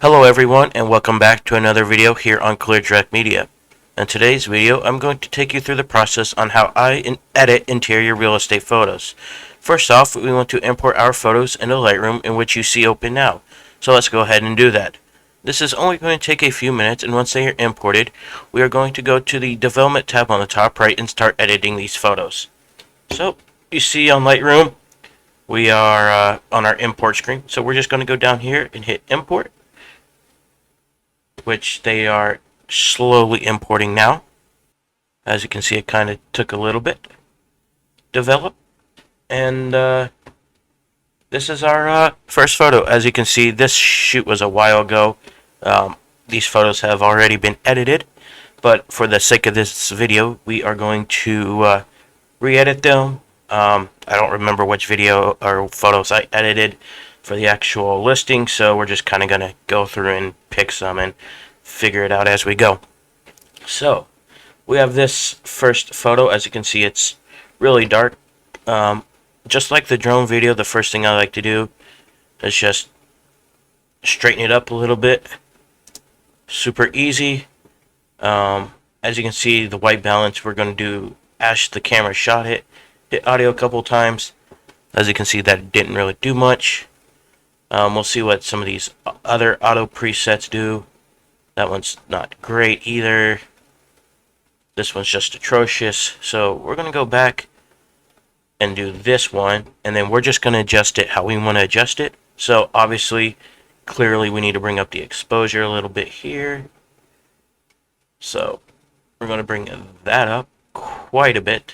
Hello everyone and welcome back to another video here on ClearDirect Media. In today's video I'm going to take you through the process on how I edit interior real estate photos. First off, we want to import our photos into Lightroom, in which you see open now. So let's go ahead and do that. This is only going to take a few minutes, and once they are imported, we are going to go to the Development tab on the top right and start editing these photos. So you see on Lightroom we are on our import screen, so we're just going to go down here and hit import, which they are slowly importing now. As you can see, it kind of took a little bit to develop. And this is our first photo. As you can see, this shoot was a while ago. These photos have already been edited, but for the sake of this video, we are going to re-edit them. I don't remember which video or photos I edited for the actual listing, so we're just kind of going to go through and pick some and figure it out as we go. So we have this first photo. As you can see, it's really dark. Just like the drone video, the first thing I like to do is just straighten it up a little bit. Super easy. As you can see, the white balance, we're going to do as the camera shot it. Hit audio a couple times. As you can see, that didn't really do much. We'll see what some of these other auto presets do. That one's not great either. This one's just atrocious. So we're going to go back and do this one, and then we're just going to adjust it how we want to adjust it. So obviously, clearly we need to bring up the exposure a little bit here. So we're going to bring that up quite a bit.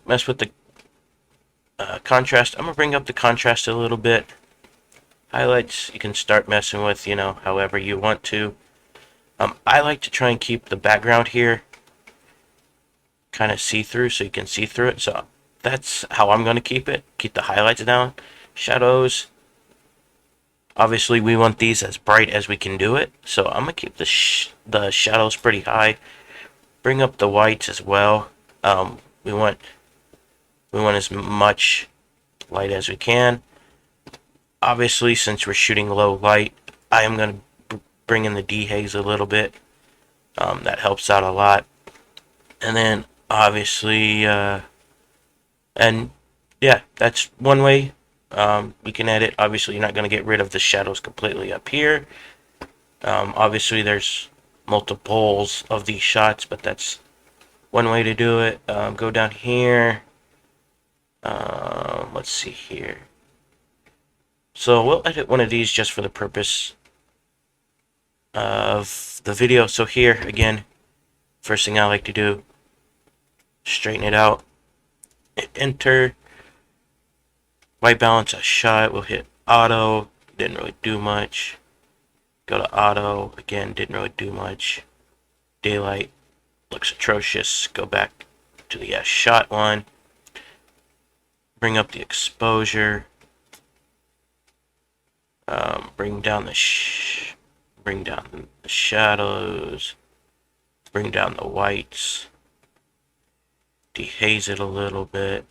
Mess with the contrast. I'm going to bring up the contrast a little bit. Highlights, you can start messing with, however you want to. I like to try and keep the background here kind of see-through, so you can see through it. So that's how I'm going to keep it. Keep the highlights down. Shadows, obviously we want these as bright as we can do it, so I'm going to keep the shadows pretty high. Bring up the whites as well. We want as much light as we can. Obviously, since we're shooting low light, I am going to bring in the dehaze a little bit. That helps out a lot. And then, obviously, and yeah, that's one way we can edit. Obviously, you're not going to get rid of the shadows completely up here. Obviously, there's multiples of these shots, but that's one way to do it. Go down here. Let's see here. So we'll edit one of these just for the purpose of the video. So here, again, first thing I like to do, straighten it out. Hit enter. White balance a shot. We'll hit auto. Didn't really do much. Go to auto. Again, didn't really do much. Daylight looks atrocious. Go back to the shot one. Bring up the exposure. Bring down the shadows. Bring down the whites. Dehaze it a little bit.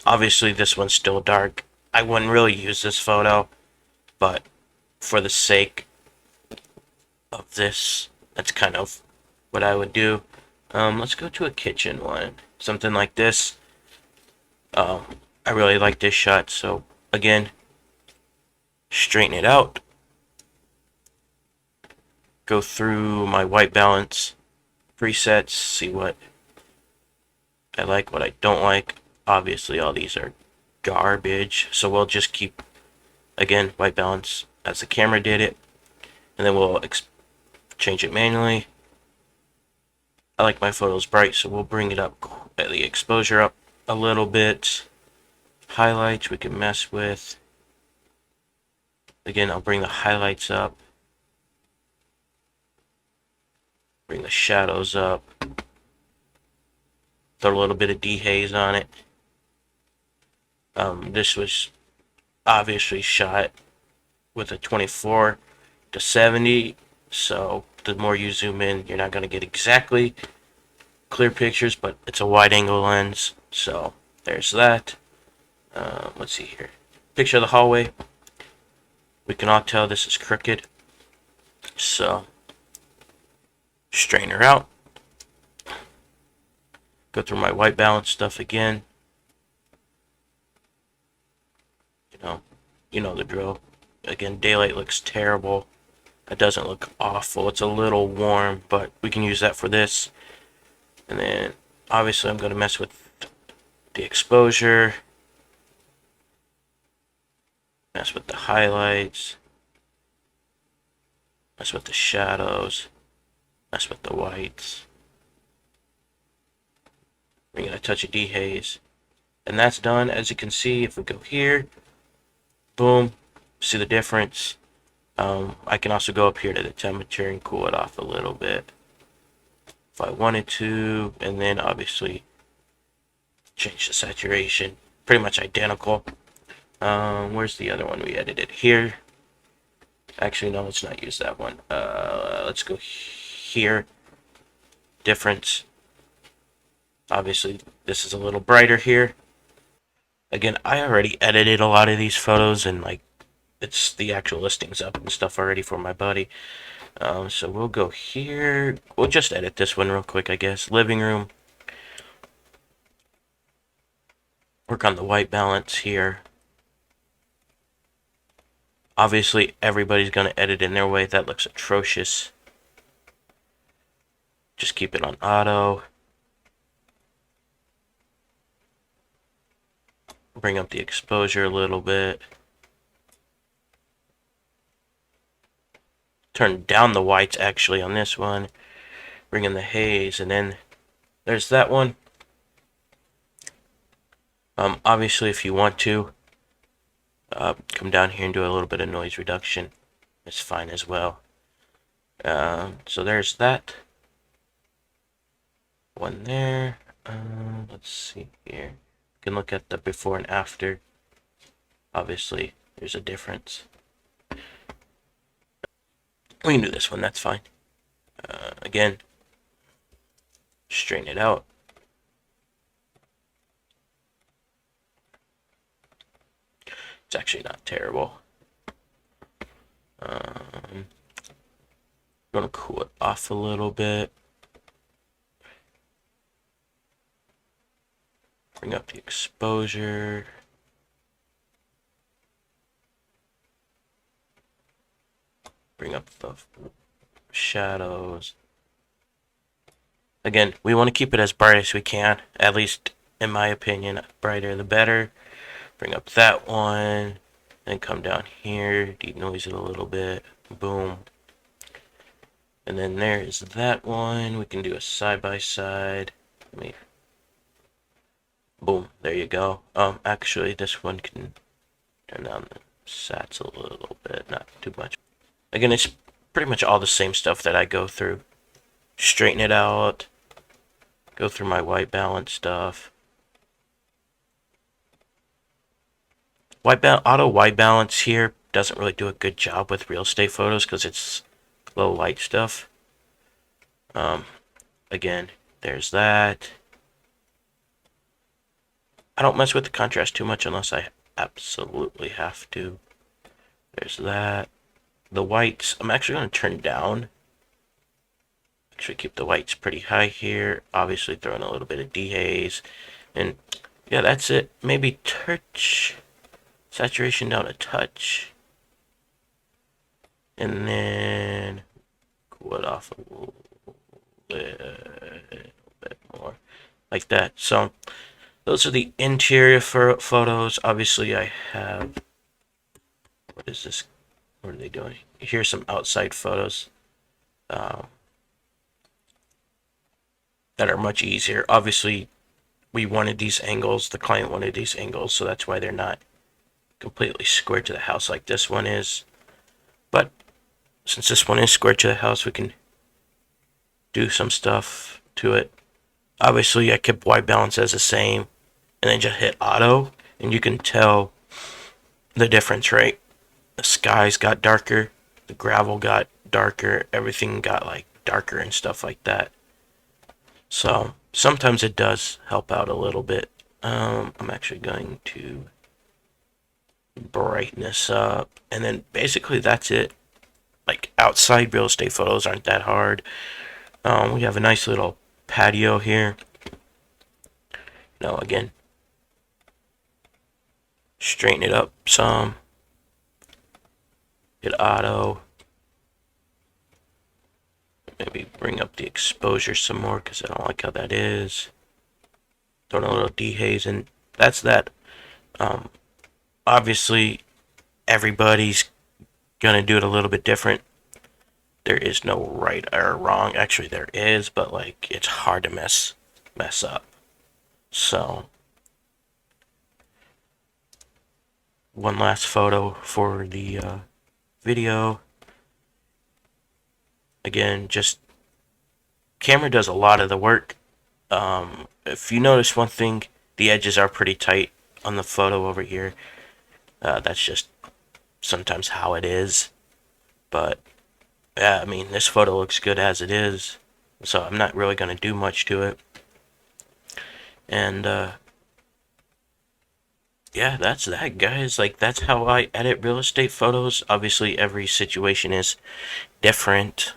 Obviously, this one's still dark. I wouldn't really use this photo, but for the sake of this, that's kind of what I would do. Let's go to a kitchen one. Something like this. I really like this shot, so again, straighten it out. Go through my white balance presets, see what I like, what I don't like. Obviously, all these are garbage, so we'll just keep, again, white balance as the camera did it, and then we'll change it manually. I like my photos bright, so we'll bring it up, the exposure up a little bit. Highlights we can mess with. Again, I'll bring the highlights up. Bring the shadows up. Throw a little bit of dehaze on it. This was obviously shot with a 24 to 70, so the more you zoom in, you're not going to get exactly clear pictures, but it's a wide angle lens, so there's that. Let's see here. Picture of the hallway. We can all tell this is crooked. So, straighten her out. Go through my white balance stuff again. You know, you know the drill. Again, daylight looks terrible. It doesn't look awful. It's a little warm, but we can use that for this. And then, obviously, I'm going to mess with the exposure. Mess with the highlights. Mess with the shadows. Mess with the whites. Bring in a touch of dehaze. And that's done. As you can see, if we go here, boom, see the difference. I can also go up here to the temperature and cool it off a little bit if I wanted to, and then obviously change the saturation. Pretty much identical. Where's the other one we edited? Here. Actually, no, let's not use that one. Let's go here. Difference. Obviously, this is a little brighter here. Again, I already edited a lot of these photos, and like, it's the actual listings up and stuff already for my buddy. So we'll go here. We'll just edit this one real quick, I guess. Living room. Work on the white balance here. Obviously, everybody's going to edit in their way. That looks atrocious. Just keep it on auto. Bring up the exposure a little bit. Turn down the whites actually on this one. Bring in the haze, and then there's that one. Obviously, if you want to, come down here and do a little bit of noise reduction. It's fine as well. So there's that one there. Let's see here. You can look at the before and after. Obviously, there's a difference. We can do this one, that's fine. Again, straighten it out. It's actually not terrible. I'm gonna cool it off a little bit. Bring up the exposure. Bring up the shadows. Again, we want to keep it as bright as we can. At least, in my opinion, brighter the better. Bring up that one. Then come down here. Denoise it a little bit. Boom. And then there is that one. We can do a side-by-side. Boom. There you go. Actually, this one can turn down the sats a little bit. Not too much. Again, it's pretty much all the same stuff that I go through. Straighten it out. Go through my white balance stuff. Auto white balance here doesn't really do a good job with real estate photos because it's low light stuff. Again, there's that. I don't mess with the contrast too much unless I absolutely have to. There's that. The whites, I'm actually going to turn down. Actually keep the whites pretty high here. Obviously throw in a little bit of dehaze. And yeah, that's it. Maybe touch saturation down a touch. And then cool it off a little bit more. Like that. So those are the interior photos. Obviously I have, what is this? What are they doing? Here's some outside photos that are much easier. Obviously, we wanted these angles. The client wanted these angles, so that's why they're not completely square to the house like this one is. But since this one is square to the house, we can do some stuff to it. Obviously, I kept white balance as the same, and then just hit auto, and you can tell the difference, right? The skies got darker, the gravel got darker, everything got like darker and stuff like that. So sometimes it does help out a little bit. I'm actually going to brightness up, and then basically that's it. Like outside real estate photos aren't that hard. We have a nice little patio here. Again, straighten it up some. Hit auto. Maybe bring up the exposure some more because I don't like how that is. Throw in a little dehaze, and that's that. Obviously, everybody's gonna do it a little bit different. There is no right or wrong. Actually, there is, but like it's hard to mess up. So, one last photo for the video. Again, just camera does a lot of the work. If you notice one thing, the edges are pretty tight on the photo over here. That's just sometimes how it is. But yeah, I mean, this photo looks good as it is, so I'm not really going to do much to it. And yeah, that's that, guys. Like, that's how I edit real estate photos. Obviously, every situation is different.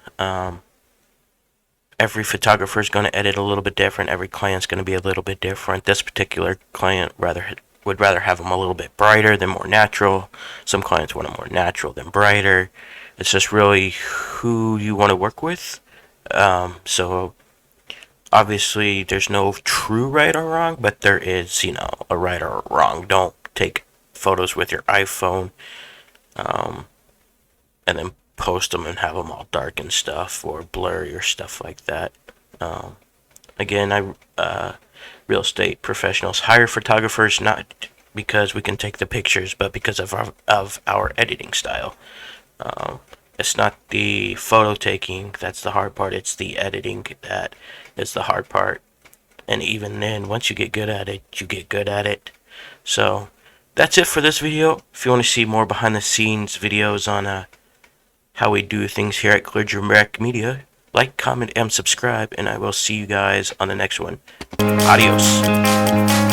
Every photographer is going to edit a little bit different. Every client's going to be a little bit different. This particular client would rather have them a little bit brighter than more natural. Some clients want them more natural than brighter. It's just really who you want to work with. So obviously there's no true right or wrong, but there is, a right or wrong. Don't take photos with your iPhone and then post them and have them all dark and stuff, or blurry or stuff like that. Again, real estate professionals hire photographers not because we can take the pictures, but because of our editing style. It's not the photo taking that's the hard part, it's the editing that is the hard part. And even then, once you get good at it, you get good at it. So that's it for this video. If you want to see more behind the scenes videos on how we do things here at Clear Media, like, comment, and subscribe, and I will see you guys on the next one. Adios.